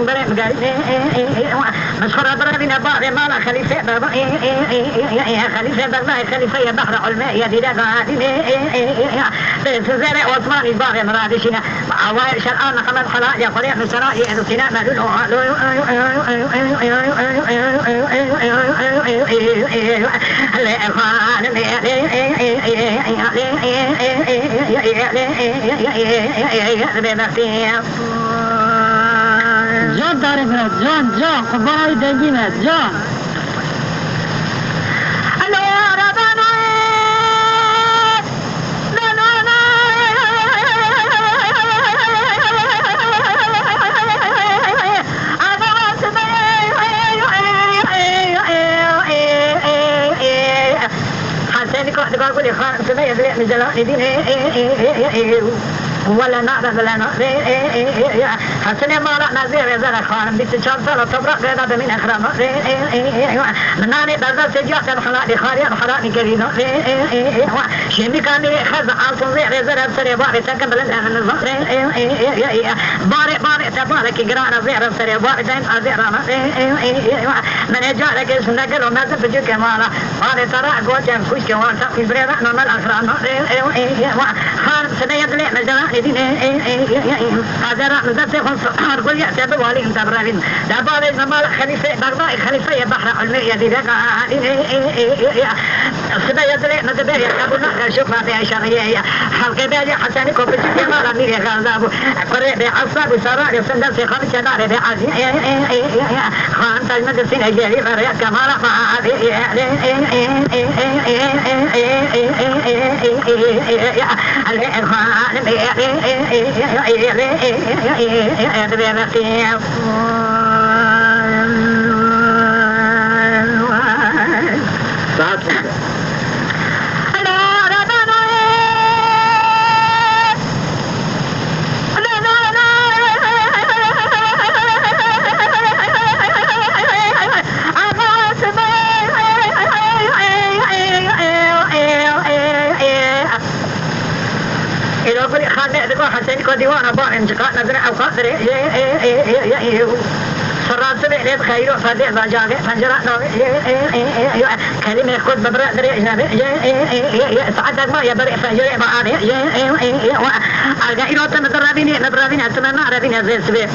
بري مقال مشهور برابين بعض مالا خليفة خليفة بغداد خليفة بحر علماء يدي لك سزارع وعثماني بعض مرادشنا عوائل شرعان محمد حلاء يا قرية من سرائي سيناء ملول جان دارم جان خبای دنگیمه جان تقول لي خان سمية من جلال دين ولا نعرف ولا نعرف حسنا ما رأنا زير زر خان بتشان صار صبر قيادة من أخرام مناني بزر سجاة الخلاء لخاري الخلاء كريم شمي كان خز عالص زير زر سري باري تكمل الأهل باري تبارك جرانا زير سري باري دين أزير من جارك اسمنا قالوا ما زبط جو كمالا باري ترى قوتين كوش كوان في بريرة نمل أخرام خان سمية من جلال هذا رأى ذات خلص كل يأتي بوالي انت برابين دابالي زمال خليفة بغداد خليفة بحر علمية دي لك سبا يدري ندبير يقابلنا شوفها في عشانية حلقة بالي حساني كوبتي مالا ميري غازابو قريب بعصاب وسراء يصندل في خمس شدار بعزي خان تجمد السنة جاري فريق كمالا فعادي حسين كو ديوانا بان انتقاء نظر او قادر فراد سبيل خير فدي باجاغ فنجرات كلمه خد ببرا دري سعدك ما يبرئ فجري ما عليه الغيرو تمدربيني نبربيني اتمنى ربيني زي سبيل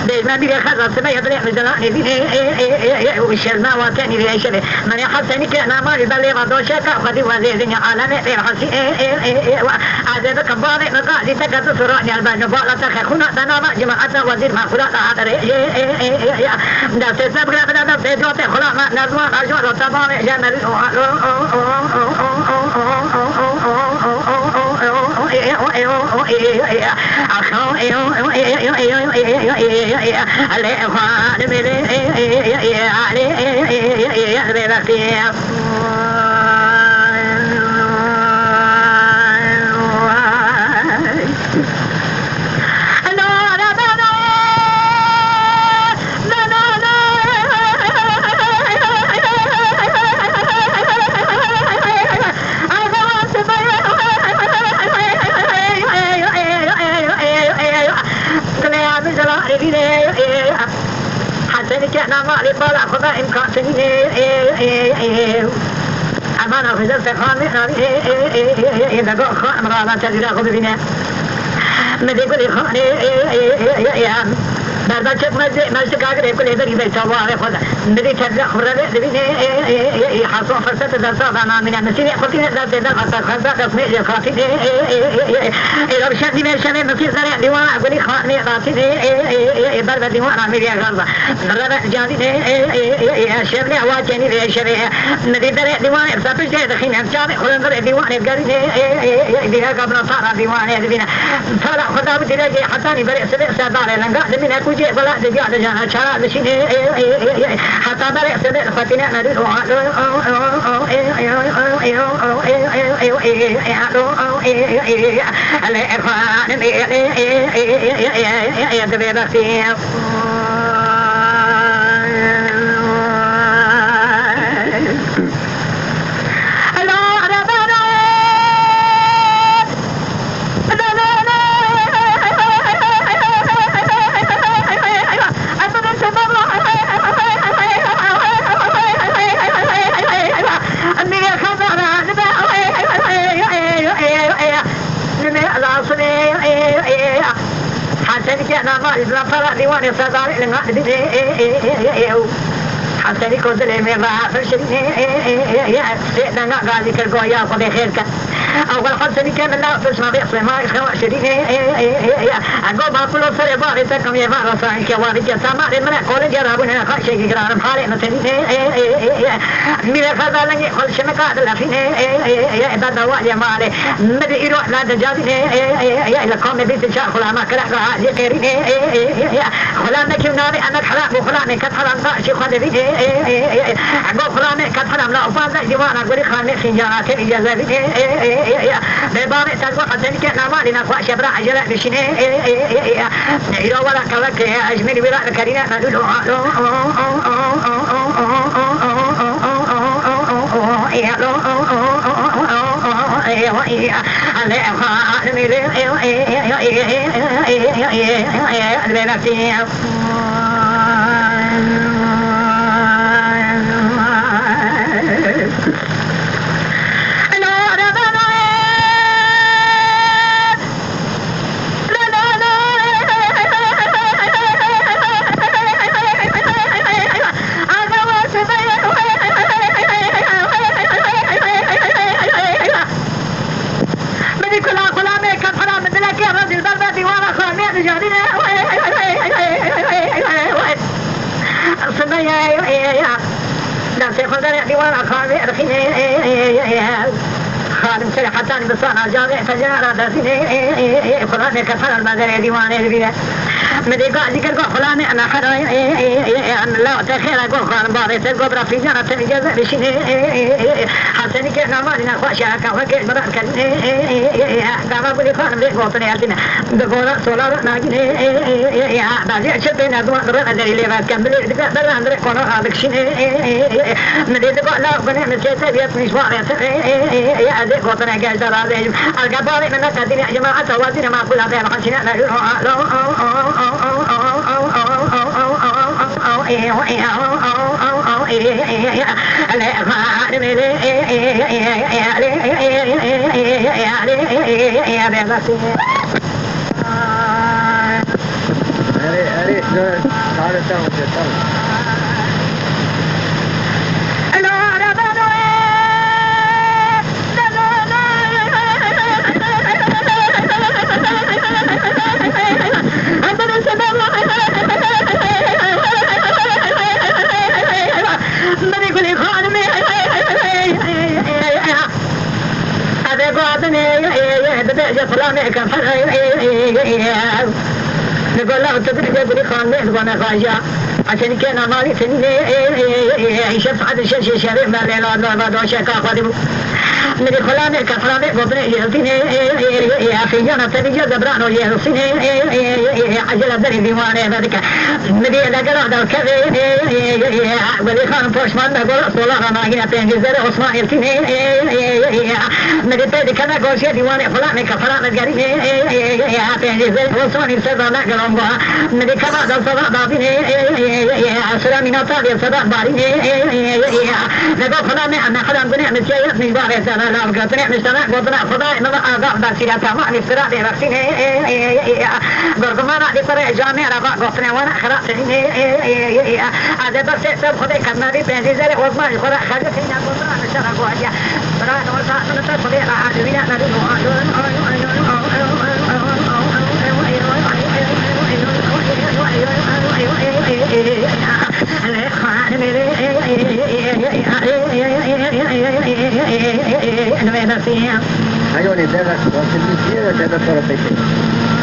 بيجنا بيجي خذ سبيل يبرئ مجلاني بيجي وشلنا وكاني في شبه من يحسني كنا ما يبلي ودوشك خدي وزيزني عالمي في حسي هذا كبار نقاعد تكتب سرعني البان بالا تخخنا تنام جماعة وزير ما خلا تعذر دا سبب غير دا بيجوت خلا ما نزوا أجوا تبارك جمل كنا ما لبلا خدا إمكان سنين أمانة في ذلك خان إذا قال خان مرابا تزيد خذ فينا مدي كل خان بعد شف ما استقاقر كل هذا يبي سواه خذ مدي تزيد خبره مدي حصل فرصة دراسة أنا من المسير خطين ذات ذات خطة تسمية خاطين إذا بشدي من شنو مسير زرع ديوان أقولي خان خاطين بعد ديوان عملية غلطة مرة جاني شبنا واجني في شبه مدي درع ديوان بسبب جد خين أمشار خلنا درع ديوان الجاري ديها قبل صار ديوان دينا صار خدا بدرجة حتى نبرع سبع سبعة لنقا دمنا كوجي ولا دجاج جانا شرا بشين حتى برع سبع فتنا ندل كنا ما إذا فرق ديوان صدار لنا حسني كوزل ميرا فرشني سيدنا غازي كرقويا خذ خيرك أول حسني كان الله فسمع بيصل ما يخوى شريني أقول ما كل صار يبغى يتكلم يبغى رصاين كوارث سامع من كل جرابنا خشية جرام حالي مثلي من هذا لني كل شمك هذا لفين إذا دوا جماله مدي يروح لا تجادي إذا قام بيت شاء خلا ما كره يقرين خلا نكيوناري أنا خلا وخلا نكتر أنت شيء خد بيت أقول خلا نكتر لا أفضل جوانا قولي خلا نسيجانا كم إجازة بباب تلقى حسني كنا ما لنا خواش برا عجلة بشيني إلى ولا كلك أجمل ولا كرينا ندلو خادم سري حتى بصانا جامع فجارة دسيني خلاني كفر المدري ديواني البيئة مدي قاعد ذكر خلاني أنا حدا أن لا تخير أقول خان باري تلقى برافي جانا تنجز بشيني حسني كنا مالنا خوشا كوكي مرات كني دابا بلي خان بلي قوتني أتنا دقولا سولار ناجني بعدين شدنا دوان درنا دري لي كم بلي دقا درنا دري كنا هذاك شيني مدي دقا لا بني مسيت بيت مشوار يا ذي قوتنا جالس درازي الجباري من الدنيا جماعة توازن ما كل هذا الحسنات نقول له تدري يقول خان وانا خاجا عشان كان مالي سنين يشوف هذا الشيء شريف ما له لا ما شكا خادم من خلاني كفراني بطني يلتيني يا فيانا تبي جبران ويهرسيني عجلة دري ديواني ذلك مدي لقرا هذا الكذب ولي خان بوشمان نقول صلاة ما هي تنجزر عثمان يلتيني مدي تدي كنا قوشي ديواني خلاني كفراني قريني تنجزر عثمان يسرنا نقلهم بها مدي كما ذا صلاة دابيني سلامي نطاقي صلاة باريني نقول خلاني أنا خلان بني مسيا من باري سنة لا قطني مستنا قطنا خداي ما أضاف دارسيا تمام نفسرا دي رسيني قرقمانا دي فرع جامع ربا قطني وانا خلاص هذا بس سب خداي كنا دي بنزيزة وزمان خدا خدا فينا قطنا نشرا قواجا برا نورسا نتا خداي عادوينا ندو Ayoni deve contribuire a cada professor.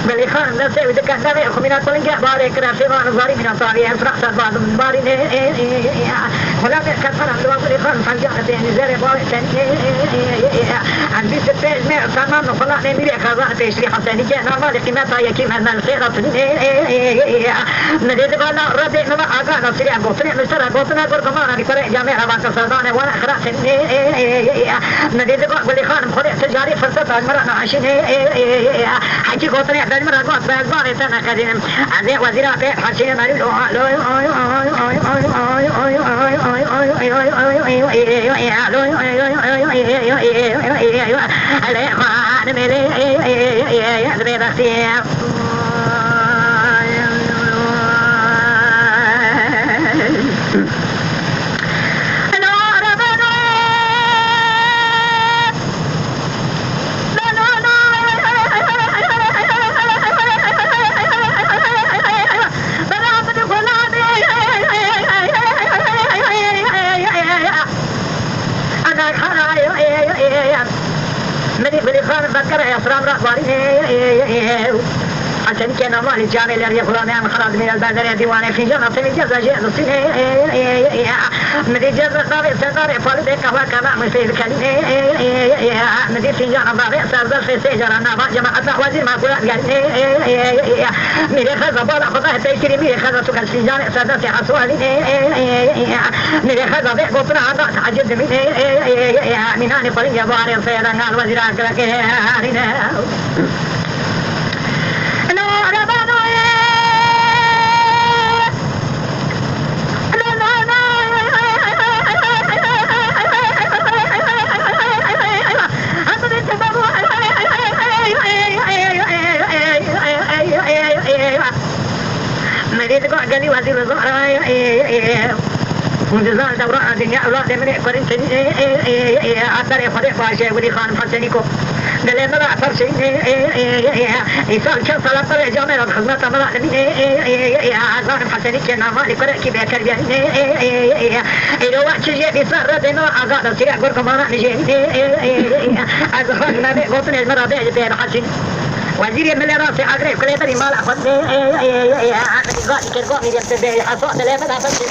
بلي خان نفسه وده كان ده خمينات كلن جه بارك راسي ما نزاري من صاري أسرع صار بعض من باري خلا كثر من وقت خان فجأة نزل بارك عن بيت الفيل ما تمام خلا نمير خزاء تشري حسني جاء نمال قيمتها يكيم أن الخيرة نديد بنا ربي نما أجا نصري أقطني مستر أقطنا قرقمان بكرة جامع رباط السودان وأنا خلاص نديد بقول خان خلا تجاري فرصة المرأة عشان حكي قطني أحد مرة قط بزبان سنة كذين عزيز وزير حسين مريض بكر إسرام رأواري عشان كنا ما الجامع اللي يقولون عن خلاص من البندر ديوانه في جنة في جزء جزء من جزء طارق سطار فلود كوا كوا مسير كلمة من في جنة طارق سرزر في سجرة نبا جماعة وزير ما قلت قال من خذ بالا خذ تيسير من خذ سكان في جنة سرزر في حسوالي من خذ بيع قطنا هذا تعجب من هاني قرية بارين سيران الوزير كذا مريض قال لي وزير الوزراء منذ دورة الدنيا أولاد من قرن سنين أثر خديف عشاء ولي خان فسنيكو دلنا مرة فرشين إنسان كان صلاة طلع جامع الخدمة مرة من عزان فسنيك نام لكرة كبير كرجان إذا وقت شيء بيصير ردنا عزان سريع قرق مرة نجين عزان ما بيقطن المرة بيجي حسين وزير من راسي أقرب كل يوم مال أخذ قال كرقامي يبتدي حصاد لا بد أفسد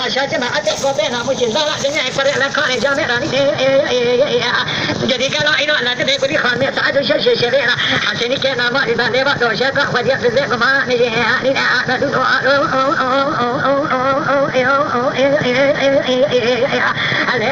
عشان جماعة قطعنا مش زرع جميع فرق لكان جامع راني جدي قالوا إنه لا تبي كل خان يساعد شيء شرينا عشان كنا ما نبى نبى شيء خذ يفزع ما نجي على